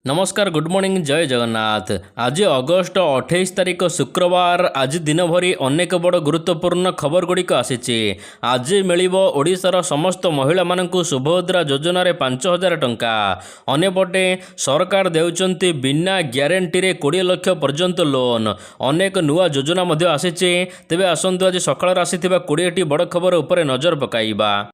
नमस्कार good morning जय जगन्नाथ। आज अगस्ट 28 तारिख शुक्रवार। आज दिन भरी अनेक बड़ गुरुत्वपूर्ण खबर गुड़िक आसी। आज मिलिबो ओडिशार समस्त महिला मानकु सुभद्रा योजना रे 5,000 टंका। अन्यपटे सरकार देउचंती बिना ग्यारंटी रे 20 लाख पर्यंत लोन। अनेक नुआ योजना मध्य आसी। तेबे आसंतु आज सकाळ आसीथिबा 20 टी बड़ खबर उपरे नजर पकाइबा।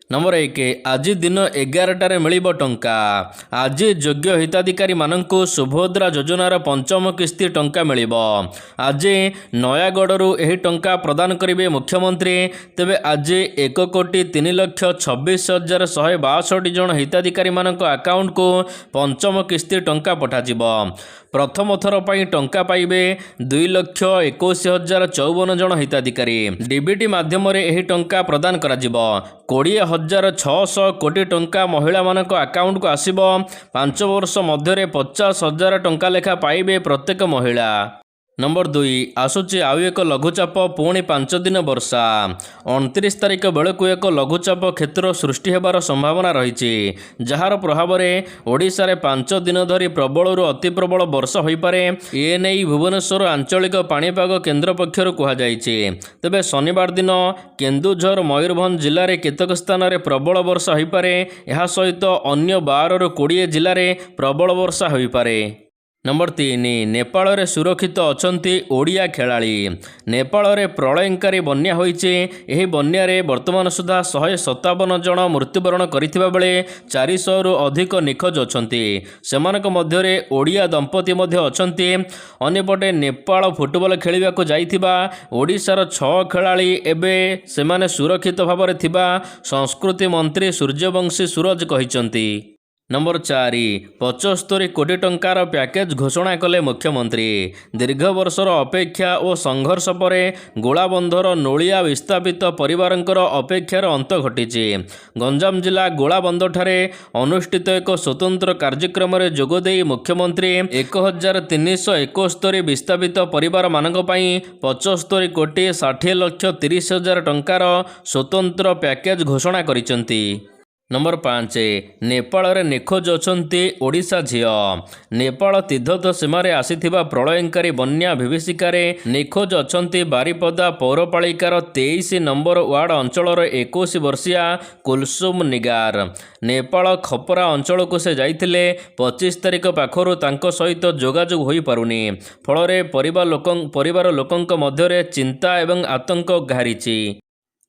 नंबर 1 आज दिन 11टारे मिलिबो टंका। आज योग्य हिताधिकारी मानंकु सुभद्रा योजनार पंचम किस्ती टंका मिलिबो। आज नयागढ़ एही टंका प्रदान करिवे मुख्यमंत्री। तेबे आज 1,26,26,162 जन हिताधिकारी मानक अकाउंट को पंचम किस्ती टंका पठाजिबो। प्रथम थर पई टंका पाइबे 2,21,054 जन हिताधिकारी। डीबीटी माध्यम रे एही टंका प्रदान करा जिवो। 20,600 कोटी टंका महिला मानक अकाउंट को आसिबो। 5 वर्ष मध्य 50,000 टंका लेखा पाइबे प्रत्येक महिला। नंबर 2 आसुची आउ एक लघुचाप पुणी 5 दिन वर्षा। 29 तारिख बेलू एक लघुचाप क्षेत्र सृष्टि होबार संभावना रही, जार प्रभाव में ओडिशा रे 5 दिन धरी प्रबल अति प्रबल वर्षा हो पारे। ए नहीं भुवनेश्वर आंचलिक पाणीपाग केन्द्र पक्षर कहुଯାଇଛି। तेबे शनिवार दिन केन्दुझर मयूरभंज जिले में केतक स्थान में प्रबल वर्षा हो पारे। यह सहित अन्य 12 ରୁ 20 जिले में प्रबल वर्षा हो पारे। नंबर 3 नेपाल रे सुरक्षित अछंती ओडिया खेलाड़ी। नेपाल रे प्रलयंकारी बन्या होइचे। एही बन्या रे वर्तमान सुधा 157 जन मृत्युवरण करिथिबा बेले 400 रु अधिक निखोज अछंती। सेमानक मध्य रे ओडिया दंपति मध्य अछंती। अन्यपटे नेपाल फुटबॉल खेलिबाको जाइथिबा ओडिशार 6 खेलाड़ी एबे सेमाने सुरक्षित भाव रे थिबा संस्कृति मंत्री सूर्यवंशी सूरज कहिसंती। नंबर 4 75 कोटी टंकार पैकेज घोषणा कले मुख्यमंत्री। दीर्घ वर्षर अपेक्षा और संघर्ष पर गोलाबंधर नोलिया विस्थापित परिवारंकर अपेक्षार अंत घटी। गंजाम जिला गोलाबंध ठारे अनुष्ठित एक स्वतंत्र कार्यक्रम में जोगदे मुख्यमंत्री 1,371 विस्थापित परिवार मानक पई 75 कोटी 60 लक्ष 30 हजार टंकार स्वतंत्र पैकेज घोषणा करिसंती। नंबर 5 नेपाल रे निखोज अछंती ओडिशा झियो। नेपाल तिब्बत सीमार आसीथिबा प्रलयंकारी बन्या विभीषिकार निखोज अछंती बारिपदा पौरपालिकार 23 नंबर वार्ड अंचलर 21 वर्षीया कुलसुम निगार। नेपाल खपरा अंचल को से जाइथिले। 25 तारिख पाखरु तांको सहित जोगाजोग होई पारुनी। फल परिवार लोकंक मध्य चिंता एवं आतंक घारिछि।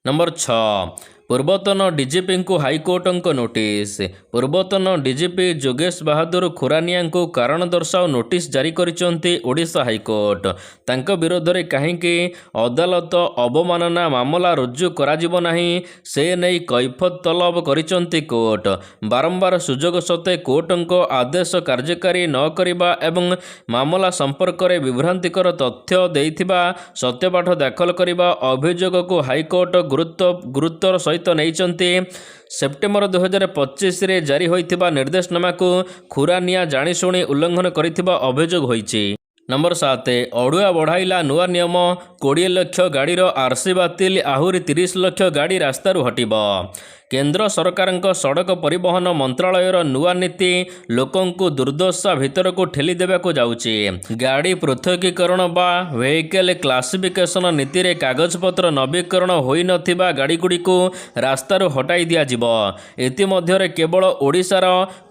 नंबर 6 पूर्वतन डीजीपी को हाईकोर्ट नोटिस। पूर्वतन डीजीपी जोगेश बहादुर खुरानिया को कारण दर्शाओ नोटिस जारी करिसंती ओडिशा हाईकोर्ट। तांको विरोध में कहीं अदालत अवमानना मामला रुजु कराजिबो नाही से नहीं कैफत तलब करिसंती कोर्ट। बारंबार सुजोग सत्वे कोर्ट आदेश कार्यकारी न करिबा एवं मामला संपर्क में विभ्रांतिकर तथ्य देइथिबा सत्यपाठ दाखल करिबा अभियोग को हाईकोर्ट गुरुत्वर सहित नैचंती। सेप्टेम्बर 2025 रे जारी होइथिबा निर्देशनामा को खुरानिया जानिशुणी उल्लंघन करिथिबा अभियोग होइछि। नंबर 7 अड़ुआ बढ़ाइला नुआ नियम। 20 लाख गाड़ीर आरसी बातिल, आहुरी 30 लाख गाड़ी रास्तारू हटिब। केंद्र सरकार सड़क परिवहन मंत्रालयर नुआ नीति लोकंकु दुर्दशा भितर को ठेली देबाको जाउछि। गाड़ी पृथकीकरण बा व्हीकल क्लासिफिकेशन नीति रे कागजपत्र नवीकरण होई नथिबा गाड़ी गुडी को रास्तारू हटाई दिया जिवो। इति मध्यरे केवल ओडिशार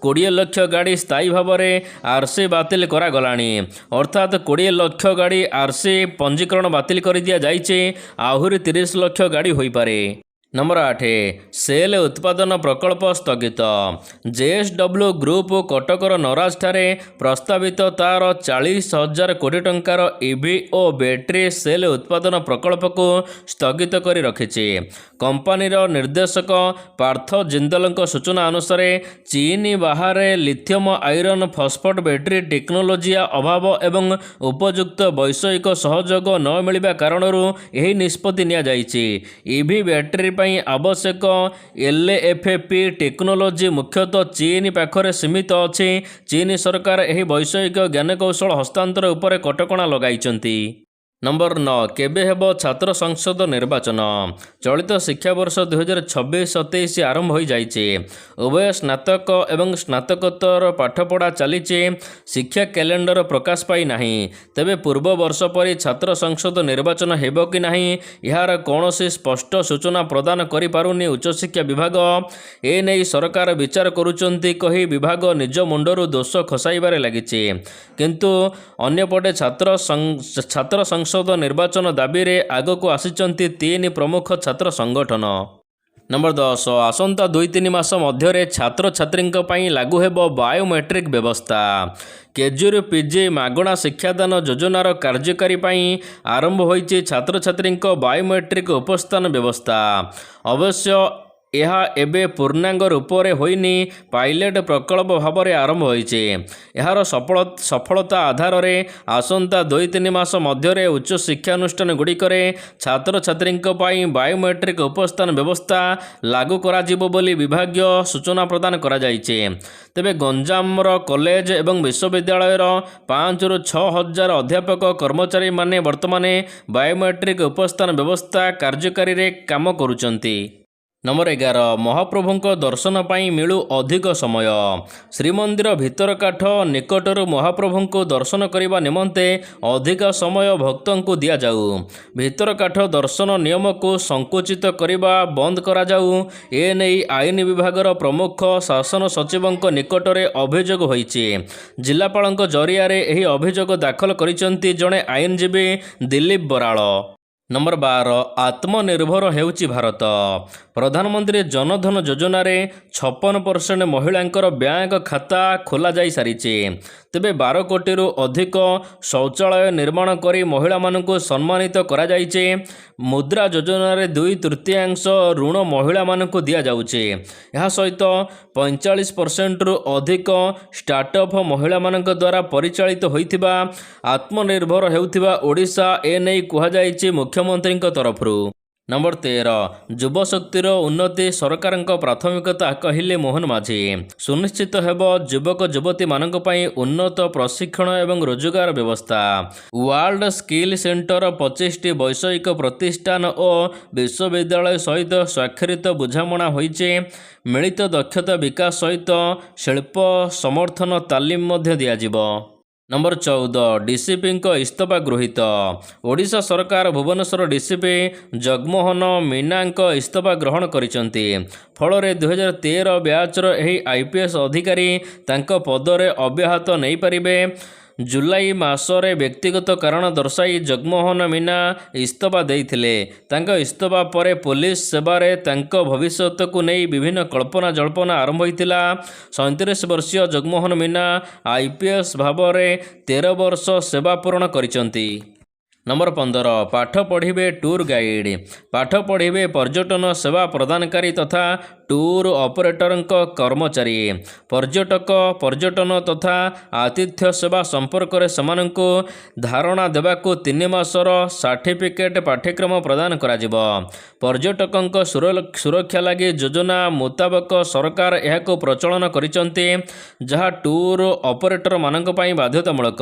20 लाख गाड़ी स्थायी भाव में आरसी बातिल करा गलानी। अर्थात 20 लाख गाड़ी आरसी पंजीकरण बातिल कर दिया जाइछे। आहुरी 30 लाख गाड़ी होई पारे। नंबर 8 सेल उत्पादन प्रकल्प स्थगित। जेएसडब्ल्यू ग्रुप कटकर नराज ठारे प्रस्तावित तार 40,000 कोटी टंकार ईवी और बैटेरी सेल उत्पादन प्रकल्प को स्थगित कर रखिछि। कंपनीर निर्देशक पार्थ जिंदल सूचना अनुसार चीन बाहर lithium iron phosphate battery technology अभाव एवं उपयुक्त वैषयिक सहयोग न मिलवा कारण यही निष्पत्ति निया जाइछि। ईवी बैटेरी आवश्यक एलएफपी टेक्नोलोजी मुख्यतः चीन पाखरे सीमित अछि। चीन सरकार एही वैषयिक ज्ञानकौशल हस्तांतर उपरे कटकणा लगाइछंती। ନମ୍ବର 9 କେବେ ହେବ ଛାତ୍ର ସଂସଦ ନିର୍ବାଚନ? ଚଳିତ ଶିକ୍ଷାବର୍ଷ 2026-27 ଆରମ୍ଭ ହୋଇଯାଇଛି। ଉଭୟ ସ୍ନାତକ ଏବଂ ସ୍ନାତକୋତ୍ତର ପାଠପଢ଼ା ଚାଲିଛି। ଶିକ୍ଷା କ୍ୟାଲେଣ୍ଡର ପ୍ରକାଶ ପାଇନାହିଁ। ତେବେ ପୂର୍ବ ବର୍ଷ ପରି ଛାତ୍ର ସଂସଦ ନିର୍ବାଚନ ହେବ କି ନାହିଁ ଏହାର କୌଣସି ସ୍ପଷ୍ଟ ସୂଚନା ପ୍ରଦାନ କରିପାରୁନି ଉଚ୍ଚଶିକ୍ଷା ବିଭାଗ। ଏନେଇ ସରକାର ବିଚାର କରୁଛନ୍ତି କହି ବିଭାଗ ନିଜ ମୁଣ୍ଡରୁ ଦୋଷ ଖସାଇବାରେ ଲାଗିଛି। କିନ୍ତୁ ଅନ୍ୟପଟେ ଛାତ୍ର ସଂସଦ ନିର୍ବାଚନ ଦାବିରେ ଆଗକୁ ଆସିଛନ୍ତି 3 ପ୍ରମୁଖ ଛାତ୍ର ସଂଗଠନ। ନମ୍ବର 10 ଆସନ୍ତା 2-3 ମାସ ମଧ୍ୟରେ ଛାତ୍ରଛାତ୍ରୀଙ୍କ ପାଇଁ ଲାଗୁ ହେବ ବାୟୋମେଟ୍ରିକ୍ ବ୍ୟବସ୍ଥା। କେଜିରୁ ପିଜି ମାଗଣା ଶିକ୍ଷାଦାନ ଯୋଜନାର କାର୍ଯ୍ୟକାରୀ ପାଇଁ ଆରମ୍ଭ ହୋଇଛି ଛାତ୍ରଛାତ୍ରୀଙ୍କ ବାୟୋମେଟ୍ରିକ୍ ଉପସ୍ଥାନ ବ୍ୟବସ୍ଥା। ଅବଶ୍ୟ ଏହା ଏବେ ପୂର୍ଣ୍ଣାଙ୍ଗ ରୂପରେ ହୋଇନି, ପାଇଲଟ ପ୍ରକଳ୍ପ ଭାବରେ ଆରମ୍ଭ ହୋଇଛି। ଏହାର ସଫଳତା ଆଧାରରେ ଆସନ୍ତା 2-3 ମାସ ମଧ୍ୟରେ ଉଚ୍ଚ ଶିକ୍ଷାନୁଷ୍ଠାନଗୁଡ଼ିକରେ ଛାତ୍ରଛାତ୍ରୀଙ୍କ ପାଇଁ ବାୟୋମେଟ୍ରିକ୍ ଉପସ୍ଥାନ ବ୍ୟବସ୍ଥା ଲାଗୁ କରାଯିବ ବୋଲି ବିଭାଗୀୟ ସୂଚନା ପ୍ରଦାନ କରାଯାଇଛି। ତେବେ ଗଞ୍ଜାମର କଲେଜ ଏବଂ ବିଶ୍ୱବିଦ୍ୟାଳୟର 5ରୁ 6 ହଜାର ଅଧ୍ୟାପକ କର୍ମଚାରୀମାନେ ବର୍ତ୍ତମାନ ବାୟୋମେଟ୍ରିକ୍ ଉପସ୍ଥାନ ବ୍ୟବସ୍ଥା କାର୍ଯ୍ୟକାରୀରେ କାମ କରୁଛନ୍ତି। ନମ୍ବର 11 ମହାପ୍ରଭୁଙ୍କ ଦର୍ଶନ ପାଇଁ ମିଳୁ ଅଧିକ ସମୟ। ଶ୍ରୀମନ୍ଦିର ଭିତରକାଠ ନିକଟରୁ ମହାପ୍ରଭୁଙ୍କୁ ଦର୍ଶନ କରିବା ନିମନ୍ତେ ଅଧିକ ସମୟ ଭକ୍ତଙ୍କୁ ଦିଆଯାଉ। ଭିତରକାଠ ଦର୍ଶନ ନିୟମକୁ ସଂକୁଚିତ କରିବା ବନ୍ଦ କରାଯାଉ। ଏନେଇ ଆଇନ ବିଭାଗର ପ୍ରମୁଖ ଶାସନ ସଚିବଙ୍କ ନିକଟରେ ଅଭିଯୋଗ ହୋଇଛି। ଜିଲ୍ଲାପାଳଙ୍କ ଜରିଆରେ ଏହି ଅଭିଯୋଗ ଦାଖଲ କରିଛନ୍ତି ଜଣେ ଆଇନଜୀବୀ ଦିଲ୍ଲୀପ ବରାଳ। ନମ୍ବର 12 ଆତ୍ମନିର୍ଭର ହେଉଛି ଭାରତ। ପ୍ରଧାନମନ୍ତ୍ରୀ ଜନଧନ ଯୋଜନାରେ 56% ମହିଳାଙ୍କର ବ୍ୟାଙ୍କ ଖାତା ଖୋଲାଯାଇ ସାରିଛି। ତେବେ 12 କୋଟିରୁ ଅଧିକ ଶୌଚାଳୟ ନିର୍ମାଣ କରି ମହିଳାମାନଙ୍କୁ ସମ୍ମାନିତ କରାଯାଇଛି। ମୁଦ୍ରା ଯୋଜନାରେ 2/3 ଋଣ ମହିଳାମାନଙ୍କୁ ଦିଆଯାଉଛି। ଏହା ସହିତ 45%ରୁ ଅଧିକ ଷ୍ଟାର୍ଟଅପ୍ ମହିଳାମାନଙ୍କ ଦ୍ୱାରା ପରିଚାଳିତ ହୋଇଥିବା ଆତ୍ମନିର୍ଭର ହେଉଥିବା ଓଡ଼ିଶା ଏନେଇ କୁହାଯାଇଛି ମୁଖ୍ୟମନ୍ତ୍ରୀଙ୍କ ତରଫରୁ। ନମ୍ବର 13 ଯୁବଶକ୍ତିର ଉନ୍ନତି ସରକାରଙ୍କ ପ୍ରାଥମିକତା କହିଲେ ମୋହନ ମାଝୀ। ସୁନିଶ୍ଚିତ ହେବ ଯୁବକ ଯୁବତୀମାନଙ୍କ ପାଇଁ ଉନ୍ନତ ପ୍ରଶିକ୍ଷଣ ଏବଂ ରୋଜଗାର ବ୍ୟବସ୍ଥା। ୱାର୍ଲଡ ସ୍କିଲ୍ ସେଣ୍ଟର 25ଟି ବୈଷୟିକ ପ୍ରତିଷ୍ଠାନ ଓ ବିଶ୍ୱବିଦ୍ୟାଳୟ ସହିତ ସ୍ୱାକ୍ଷରିତ ବୁଝାମଣା ହୋଇଛି। ମିଳିତ ଦକ୍ଷତା ବିକାଶ ସହିତ ଶିଳ୍ପ ସମର୍ଥନ ତାଲିମ ମଧ୍ୟ ଦିଆଯିବ। ନମ୍ବର 14 ଡିସିପିଙ୍କ ଇସ୍ତଫା ଗୃହୀତ। ଓଡ଼ିଶା ସରକାର ଭୁବନେଶ୍ୱର ଡିସିପି ଜଗମୋହନ ମୀନାଙ୍କ ଇସ୍ତଫା ଗ୍ରହଣ କରିଛନ୍ତି। ଫଳରେ 2013 ବ୍ୟାଚର ଏହି IPS ଅଧିକାରୀ ତାଙ୍କ ପଦରେ ଅବ୍ୟାହତ ନେଇପାରିବେ। ଜୁଲାଇ ମାସରେ ବ୍ୟକ୍ତିଗତ କାରଣ ଦର୍ଶାଇ ଜଗମୋହନ ମୀନା ଇସ୍ତଫା ଦେଇଥିଲେ। ତାଙ୍କ ଇସ୍ତଫା ପରେ ପୋଲିସ ସେବାରେ ତାଙ୍କ ଭବିଷ୍ୟତକୁ ନେଇ ବିଭିନ୍ନ କଳ୍ପନା ଜଳ୍ପନା ଆରମ୍ଭ ହୋଇଥିଲା। 37 ବର୍ଷୀୟ ଜଗମୋହନ ମୀନା IPS ଭାବରେ 13 ବର୍ଷ ସେବା ପୂରଣ କରିଛନ୍ତି। ନମ୍ବର 15 ପାଠ ପଢ଼ିବେ ଟୁର୍ ଗାଇଡ଼। ପାଠ ପଢ଼ିବେ ପର୍ଯ୍ୟଟନ ସେବା ପ୍ରଦାନକାରୀ ତଥା ଟୁର୍ ଅପରେଟରଙ୍କ କର୍ମଚାରୀ। ପର୍ଯ୍ୟଟନ ତଥା ଆତିଥ୍ୟ ସେବା ସମ୍ପର୍କରେ ସେମାନଙ୍କୁ ଧାରଣା ଦେବାକୁ 3 ମାସର ସାର୍ଟିଫିକେଟ୍ ପାଠ୍ୟକ୍ରମ ପ୍ରଦାନ କରାଯିବ। ପର୍ଯ୍ୟଟକଙ୍କ ସୁରକ୍ଷା ଲାଗି ଯୋଜନା ମୁତାବକ ସରକାର ଏହାକୁ ପ୍ରଚଳନ କରିଛନ୍ତି, ଯାହା ଟୁର୍ ଅପରେଟରମାନଙ୍କ ପାଇଁ ବାଧ୍ୟତାମୂଳକ।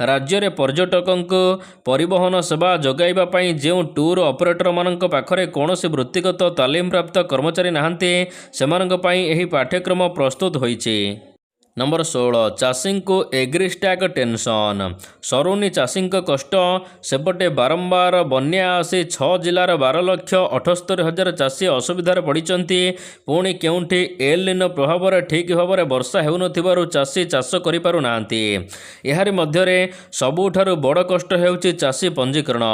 ରାଜ୍ୟରେ ପର୍ଯ୍ୟଟକଙ୍କୁ ପରିବହନ ସେବା ଯୋଗାଇବା ପାଇଁ ଯେଉଁ ଟୁର୍ ଅପରେଟରମାନଙ୍କ ପାଖରେ କୌଣସି ବୃତ୍ତିଗତ ତାଲିମପ୍ରାପ୍ତ କର୍ମଚାରୀ ନାହାନ୍ତି, ସେମାନଙ୍କ ପାଇଁ ଏହି ପାଠ୍ୟକ୍ରମ ପ୍ରସ୍ତୁତ ହୋଇଛି। ନମ୍ବର 16 ଚାଷୀଙ୍କୁ ଏଗ୍ରିଷ୍ଟାକ୍ ଟେନସନ୍। ସରୁନି ଚାଷୀଙ୍କ କଷ୍ଟ। ସେପଟେ ବାରମ୍ବାର ବନ୍ୟା ଆସି 6 ଜିଲ୍ଲାର 12,78,000 ଚାଷୀ ଅସୁବିଧାରେ ପଡ଼ିଛନ୍ତି। ପୁଣି କେଉଁଠି ଏଲ୍ ନିନୋ ପ୍ରଭାବରେ ଠିକ୍ ଭାବରେ ବର୍ଷା ହେଉନଥିବାରୁ ଚାଷୀ ଚାଷ କରିପାରୁନାହାନ୍ତି। ଏହାରି ମଧ୍ୟରେ ସବୁଠାରୁ ବଡ଼ କଷ୍ଟ ହେଉଛି ଚାଷୀ ପଞ୍ଜୀକରଣ।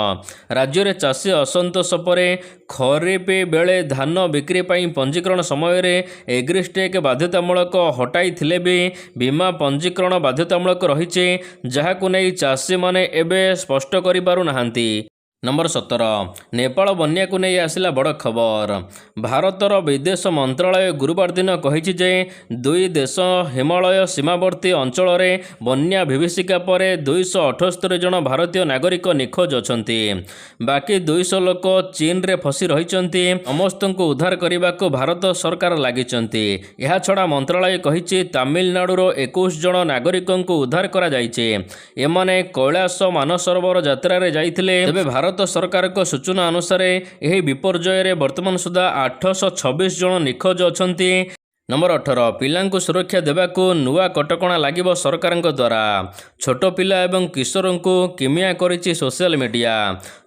ରାଜ୍ୟରେ ଚାଷୀ ଅସନ୍ତୋଷ ପରେ ଖରିଫ ବେଳେ ଧାନ ବିକ୍ରି ପାଇଁ ପଞ୍ଜୀକରଣ ସମୟରେ ଏଗ୍ରିଷ୍ଟାକ୍ ବାଧ୍ୟତାମୂଳକ ହଟାଇଥିଲେ ବି ବୀମା ପଞ୍ଜୀକରଣ ବାଧ୍ୟତାମୂଳକ ରହିଛି, ଯାହାକୁ ନେଇ ଚାଷୀମାନେ ଏବେ ସ୍ପଷ୍ଟ କରିପାରୁନାହାନ୍ତି। नंबर 17 नेपाल बन्या को नहीं आसिला बड़ खबर। भारतर विदेश मंत्रालय गुरुवार दिन कही जे दुई देश हिमालय सीमावर्ती अंचल में बन्या विभीषिका पर 278 जन भारतीय नागरिक निखोज अछंती। बाकी 200 लोक चीन रे फसी रही समस्त को उद्धार करने को भारत सरकार लगिचंती। यह छड़ा मंत्रालय कही तमिलनाडुर 21 जन नागरिक को उद्धार करा जाइछे। एमाने कैलाश मानसरोवर यात्रा रे जाइथिले। तेबे भारत सरकार को सूचना अनुसार यह विपर्यय वर्तमान सुधा 826 जन निखोज अछंती। नंबर 18 पिलांको सुरक्षा देवाकू नुआ कटकणा लागिब सरकार द्वारा। छोट पिला एवं किशोर को किमिया करिछि सोशल मीडिया।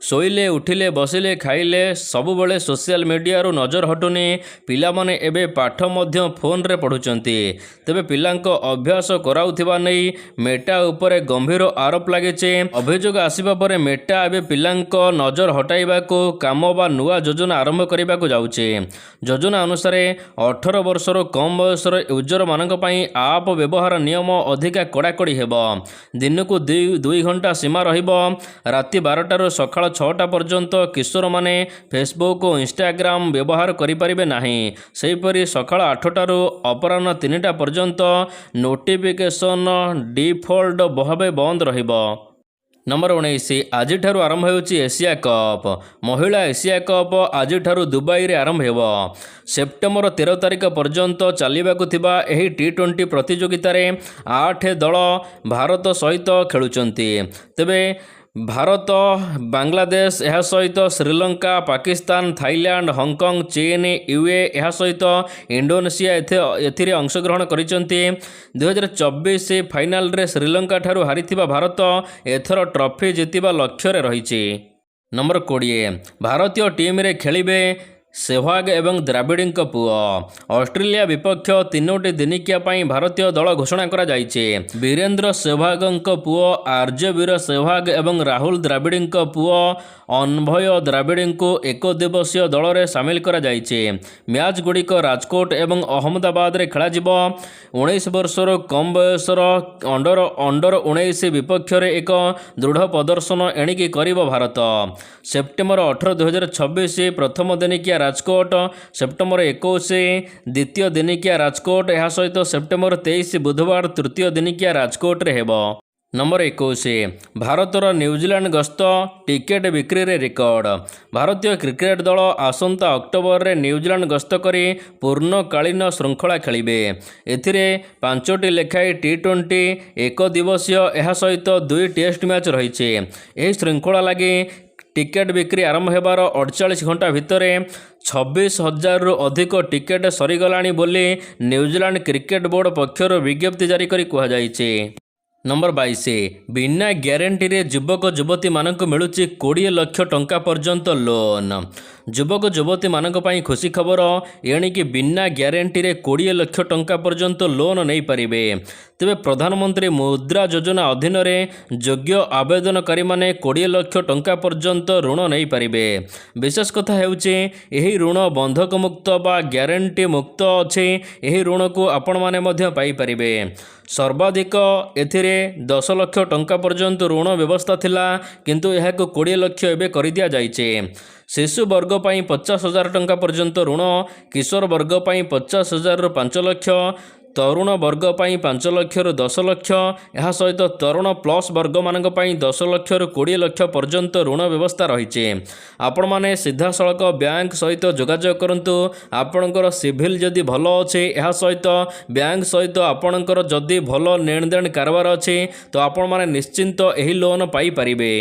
शोइले उठिले बसिले खाइले सबुबले सोशल मीडिया रू नजर हटुनी। पिला माने एबे पाठ मध्य फोन रे पढुचंती। तेबे पिलांको अभ्यास कराउथिबा नै मेटा उपरे गंभीर आरोप लागिছে। अभियोग आसिबा परे मेटा एबे पिलांको नजर हटाइबाकू काम बा नुआ योजना आरंभ करिबाकू जाउछि। योजना अनुसार 18 वर्षर कम बयसर यूजर मानक पई आप व्यवहार नियम अधिका कड़ाकड़ी हेबो। दिन को 2 घंटा सीमा रहिबो। राति 12 सकाळ 6टा पर्यंत किशोर माने फेसबुक और इंस्टाग्राम व्यवहार करिपारिबे नाही। सेहीपरि सकाळ 8टारू अपराह्न 3टा पर्यंत नोटिफिकेशन डिफॉल्ट भावे बंद रहिबो। नंबर 19 आज आरंभ होउछि एशिया कप। महिला एशिया कप आज दुबई रे आरंभ हेबो। सेप्टेम्बर 13 तारिख पर्यंत चलिबाकु थिबा एही T20 प्रतियोगिता रे 8 दल भारत सहित खेलुचंती। तेबे भारत बांग्लादेश यह सहित श्रीलंका पाकिस्तान थाईलैंड हांगकांग चीन यूए यह सहित इंडोनेशिया एथिरे अंशग्रहण करिसंती। 2024 फाइनल रे श्रीलंका ठारू हारिथिबा भारत एथर ट्रॉफी जितिबा लक्ष्य रे रहिछि। नंबर 20 भारतीय टीम रे खेलिबे सेहवाग एवं द्राविड़ पुओ। ऑस्ट्रेलिया विपक्ष 3टी दिनिकिया पाई भारतीय दल घोषणा करा जाइछे। वीरेंद्र सेहवाग पुओ आर्य वीर सेहवाग एवं राहुल द्राविड़ पुओ अनभय द्राविड़ को एक दिवसीय दल में सामिल करा जाइछे। मैच गुड़िक राजकोट एवं अहमदाबाद रे खेला जिवो। 19 वर्षर कम बयसर अंडर 19 विपक्ष रे एक दृढ़ प्रदर्शन एणिकी करिवो भारत। सेप्टेम्बर 18 2026 प्रथम दिनिकिया राजकोट, सेप्टेम्बर 21 द्वितीय दिनिकिया राजकोट यह सहित सेप्टेम्बर 23 बुधवार तृतीय दिनिकिया राजकोट रे हेबो। नंबर 21 भारतर न्यूजीलैंड गस्त टिकेट बिक्री रे रिकॉर्ड। भारतीय क्रिकेट दल आसंता अक्टोबर रे न्यूजीलैंड गस्त करी पूर्णकालीन श्रृंखला खेलिबे। एथिरे 5टी लेखाई T20 एक दिवसीय यह सहित 2 टेस्ट मैच रहिछे। एही श्रृंखला लागि टिकेट बिक्री आरंभ हेबार 48 घंटा भितर 26,000 रु अधिक टिकेट सरीगलाणी बोली न्यूजीलैंड क्रिकेट बोर्ड पक्षर विज्ञप्ति जारी करी कहा जाइछे। नंबर 22 बिना ग्यारंटी रे युवक युवती मानक मिलुची 20 लाख टंका पर्यंत लोन। युवक युवती मानक पई खुशी खबर एणिकी बिना ग्यारंटी रे 20 लाख टंका पर्यंत लोन नहीं पारिबे। तेबे प्रधानमंत्री मुद्रा योजना अधीन रे योग्य आवेदनकारी माने 20 लाख टंका पर्यंत ऋण नहीं पारिबे। विशेष कथा हेउची एही ऋण बंधक मुक्त बा ग्यारंटी मुक्त अछि। एही ऋण को आपण माने मध्य पाई पारिबे। सर्वाधिक एथिरे 10 लाख टंका पर्यंत ऋण व्यवस्था थिला, किंतु यह को 20 लाख एबे करि दिया जाइछे। शिशु वर्ग पाई 50,000 टंका पर्यंत ऋण, किशोर वर्ग पाई 50,000 रु 5 लाख, तरुण वर्ग पाई 5 लाख रु 10 लाख, यह सहित तरुण प्लस वर्ग मानक पाई 10 लाख रु 20 लाख पर्यंत ऋण व्यवस्था रहिछे। आपण माने सीधा सड़क बैंक सहित जोगाजोग करंतु। आपणकर सिविल जदि भलो अछि, यह सहित बैंक सहित आपणकर जदि भलो लेनदेन कारबार अछि, तो आपण माने निश्चिंत एही लोन पाई परिबे।